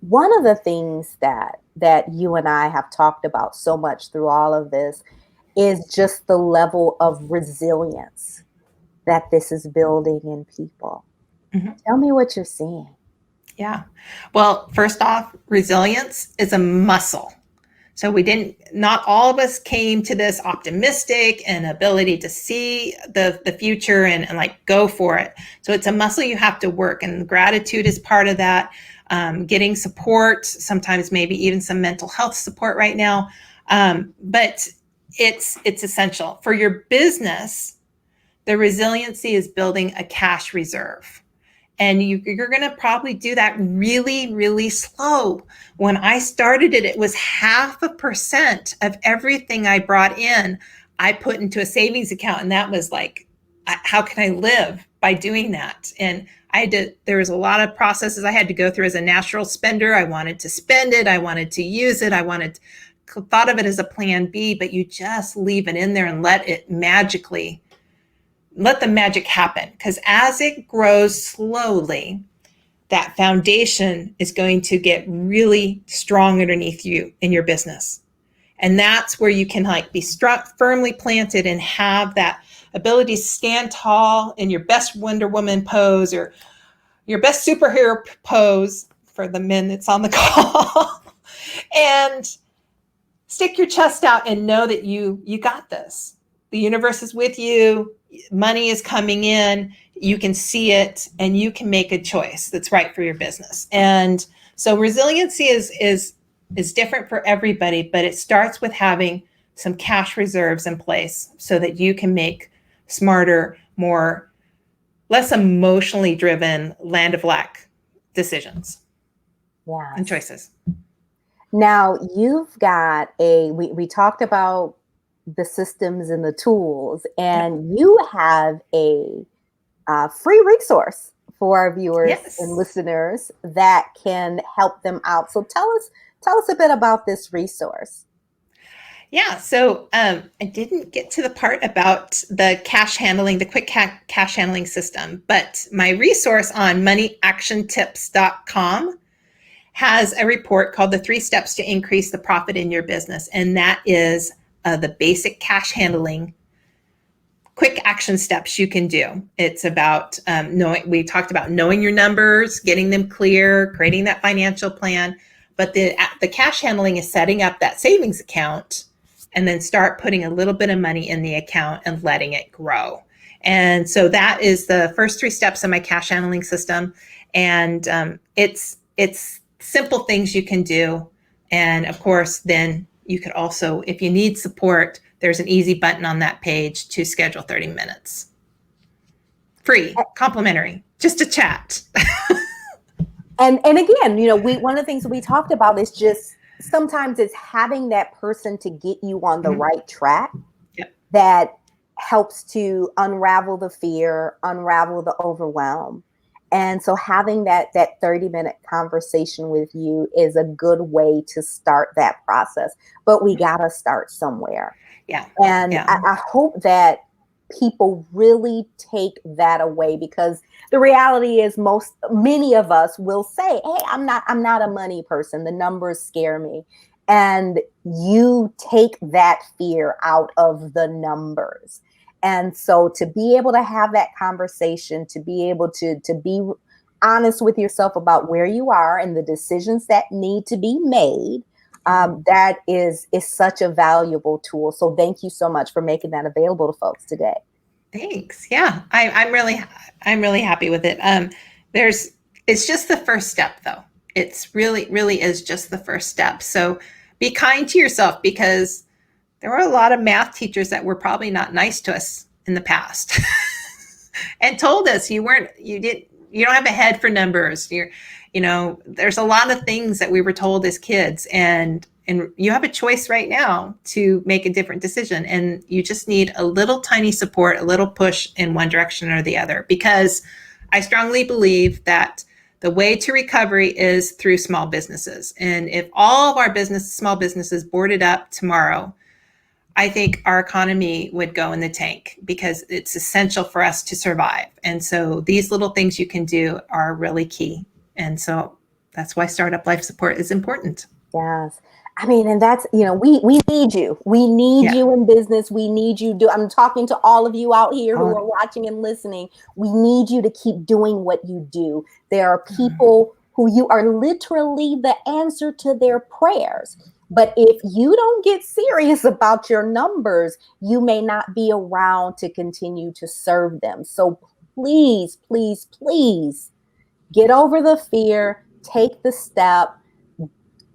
One of the things that you and I have talked about so much through all of this is just the level of resilience that this is building in people. Mm-hmm. Tell me what you're seeing. Yeah. Well, first off, resilience is a muscle. So not all of us came to this optimistic and ability to see the future and like go for it. So it's a muscle you have to work, and gratitude is part of that. Getting support, sometimes maybe even some mental health support right now. But it's essential for your business. The resiliency is building a cash reserve. And you're going to probably do that really, really slow. When I started it, it was 0.5% of everything I brought in, I put into a savings account. And that was like, how can I live by doing that? And there was a lot of processes I had to go through as a natural spender. I wanted to spend it. I wanted to use it. Thought of it as a plan B, but you just leave it in there and let the magic happen, because as it grows slowly, that foundation is going to get really strong underneath you in your business. And that's where you can like be firmly planted and have that ability to stand tall in your best Wonder Woman pose or your best superhero pose for the men that's on the call and stick your chest out and know that you got this. The universe is with you. Money is coming in. You can see it, and you can make a choice that's right for your business. And so resiliency is different for everybody, but it starts with having some cash reserves in place so that you can make smarter, less emotionally driven land of lack decisions and choices. Now you've got we talked about the systems and the tools, and you have a free resource for our viewers and listeners that can help them out. So tell us a bit about this resource. Yeah, so I didn't get to the part about the quick cash handling system, but my resource on moneyactiontips.com has a report called The 3 Steps to Increase the Profit in Your Business. And that is the basic cash handling, quick action steps you can do. It's about we talked about knowing your numbers, getting them clear, creating that financial plan. But the cash handling is setting up that savings account and then start putting a little bit of money in the account and letting it grow. And so that is the first 3 steps of my cash handling system. And it's simple things you can do. And of course, then you could also, if you need support, there's an easy button on that page to schedule 30 minutes. Free, complimentary, just a chat. And again, one of the things that we talked about is just sometimes it's having that person to get you on the right track that helps to unravel the fear, unravel the overwhelm. And so having that 30-minute conversation with you is a good way to start that process. But we got to start somewhere. Yeah. And I hope that people really take that away, because the reality is many of us will say, hey, I'm not a money person. The numbers scare me. And you take that fear out of the numbers. And so to be able to have that conversation, to be able to be honest with yourself about where you are and the decisions that need to be made, that is such a valuable tool. So thank you so much for making that available to folks today. Thanks. Yeah, I'm really happy with it. It's just the first step, though. It's really is just the first step. So be kind to yourself, because there were a lot of math teachers that were probably not nice to us in the past and told us you don't have a head for numbers. There's a lot of things that we were told as kids, and you have a choice right now to make a different decision. And you just need a little tiny support, a little push in one direction or the other, because I strongly believe that The way to recovery is through small businesses. And if all of our small businesses boarded up tomorrow, I think our economy would go in the tank, because it's essential for us to survive. And so these little things you can do are really key. And so that's why Startup Life Support is important. Yes. I mean, and that's, we need you. We need you in business. We need you I'm talking to all of you out here who are watching and listening. We need you to keep doing what you do. There are people who you are literally the answer to their prayers. But if you don't get serious about your numbers, you may not be around to continue to serve them. So please, please, please get over the fear, take the step.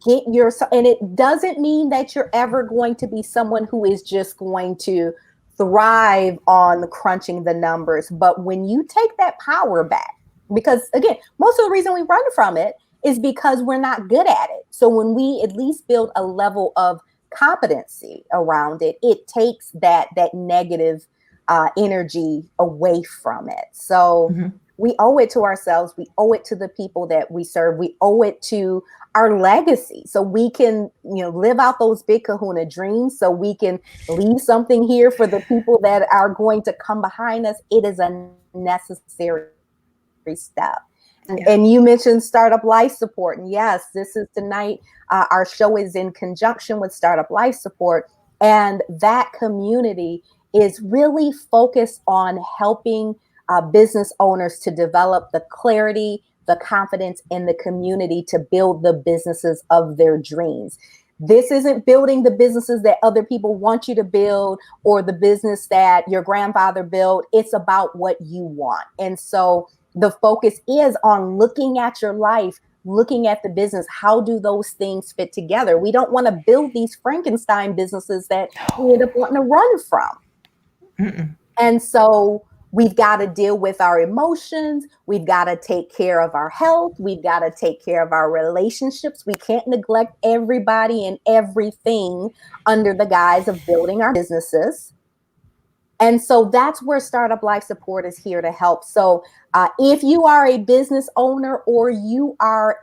And it doesn't mean that you're ever going to be someone who is just going to thrive on crunching the numbers. But when you take that power back, because again, most of the reason we run from it is because we're not good at it. So when we at least build a level of competency around it, it takes that negative energy away from it. So we owe it to ourselves. We owe it to the people that we serve. We owe it to our legacy, so we can, live out those big kahuna dreams, so we can leave something here for the people that are going to come behind us. It is a necessary step. And you mentioned Startup Life Support. And yes, this is tonight. Our show is in conjunction with Startup Life Support. And that community is really focused on helping business owners to develop the clarity, the confidence in the community to build the businesses of their dreams. This isn't building the businesses that other people want you to build or the business that your grandfather built. It's about what you want. And so the focus is on looking at your life, looking at the business. How do those things fit together? We don't want to build these Frankenstein businesses that we end up wanting to run from. And so we've got to deal with our emotions. We've got to take care of our health. We've got to take care of our relationships. We can't neglect everybody and everything under the guise of building our businesses. And so that's where Startup Life Support is here to help. So if you are a business owner or you are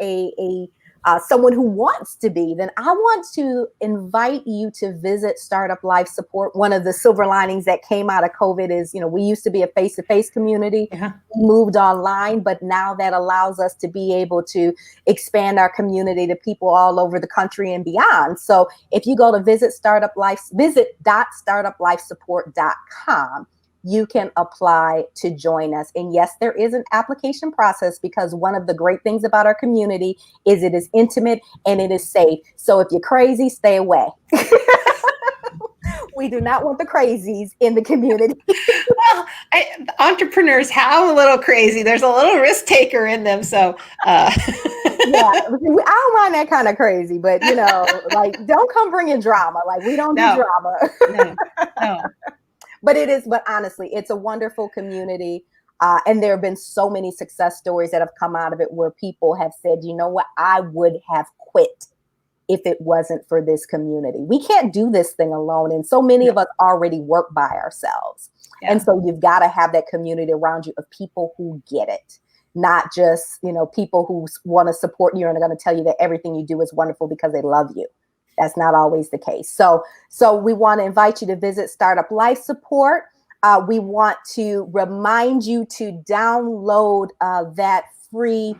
someone who wants to be, then I want to invite you to visit Startup Life Support. One of the silver linings that came out of COVID is, we used to be a face-to-face community. We moved online, but now that allows us to be able to expand our community to people all over the country and beyond. So if you go to visit.startuplifesupport.com, you can apply to join us. And yes, there is an application process, because one of the great things about our community is it is intimate and it is safe. So if you're crazy, stay away. We do not want the crazies in the community. Well, entrepreneurs have a little crazy. There's a little risk taker in them. So yeah, I don't mind that kind of crazy, but don't come bringing drama. Like, we don't do drama. No. But honestly, it's a wonderful community. And there have been so many success stories that have come out of it where people have said, you know what, I would have quit if it wasn't for this community. We can't do this thing alone. And so many of us already work by ourselves. Yeah. And so you've got to have that community around you of people who get it, not just, people who want to support you and are going to tell you that everything you do is wonderful because they love you. That's not always the case. So we want to invite you to visit Startup Life Support. We want to remind you to download that free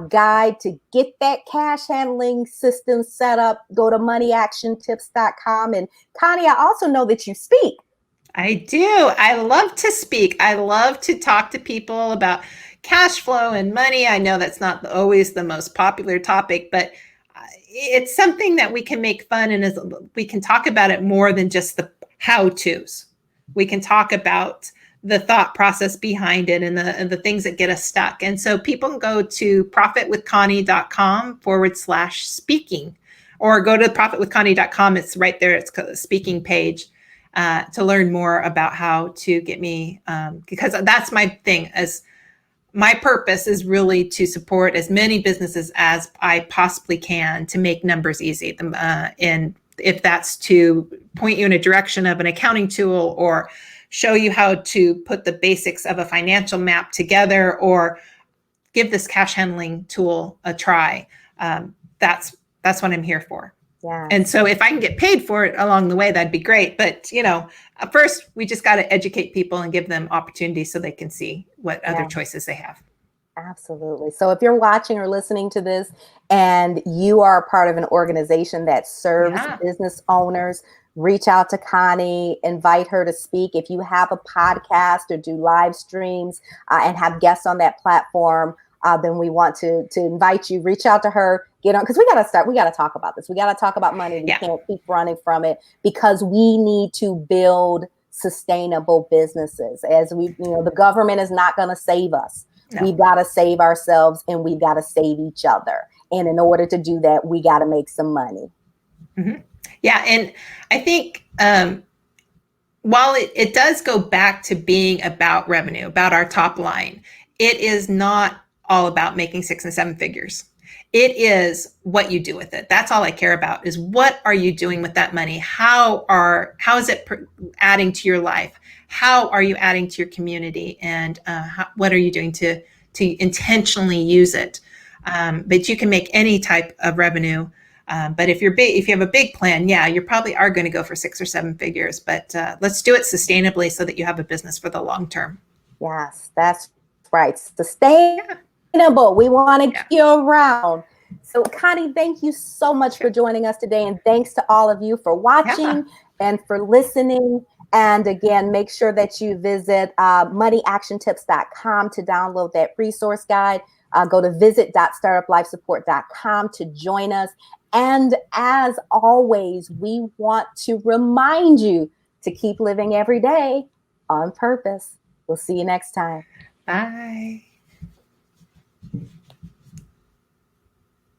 guide to get that cash handling system set up. Go to moneyactiontips.com. And Connie, I also know that you speak. I do. I love to speak. I love to talk to people about cash flow and money. I know that's not always the most popular topic, but it's something that we can make fun, and we can talk about it more than just the how-tos. We can talk about the thought process behind it and the things that get us stuck. And so people can go to profitwithconnie.com/speaking, or go to profitwithconnie.com. It's right there. It's a speaking page to learn more about how to get me, because that's my thing. As my purpose is really to support as many businesses as I possibly can to make numbers easy. And if that's to point you in a direction of an accounting tool, or show you how to put the basics of a financial map together, or give this cash handling tool a try, that's what I'm here for. Yeah. And so if I can get paid for it along the way, that'd be great. But, first we just got to educate people and give them opportunities so they can see what other choices they have. Absolutely. So if you're watching or listening to this and you are a part of an organization that serves business owners, reach out to Connie, invite her to speak. If you have a podcast or do live streams and have guests on that platform, then we want to invite you, reach out to her, get on, because we got to talk about this. We got to talk about money. We can't keep running from it because we need to build sustainable businesses. As we, the government is not going to save us. No. We've got to save ourselves and we've got to save each other. And in order to do that, we got to make some money. Mm-hmm. Yeah. And I think while it does go back to being about revenue, about our top line, it is not all about making 6 and 7 figures. It is what you do with it. That's all I care about is what are you doing with that money? How is it adding to your life? How are you adding to your community? And what are you doing to intentionally use it? But you can make any type of revenue. But if you have a big plan, you probably are going to go for 6 or 7 figures. But let's do it sustainably so that you have a business for the long term. Yes, that's right. Sustainable. We want to keep you around. So Connie, thank you so much for joining us today. And thanks to all of you for watching and for listening. And again, make sure that you visit moneyactiontips.com to download that resource guide. Go to visit.startuplifesupport.com to join us. And as always, we want to remind you to keep living every day on purpose. We'll see you next time. Bye.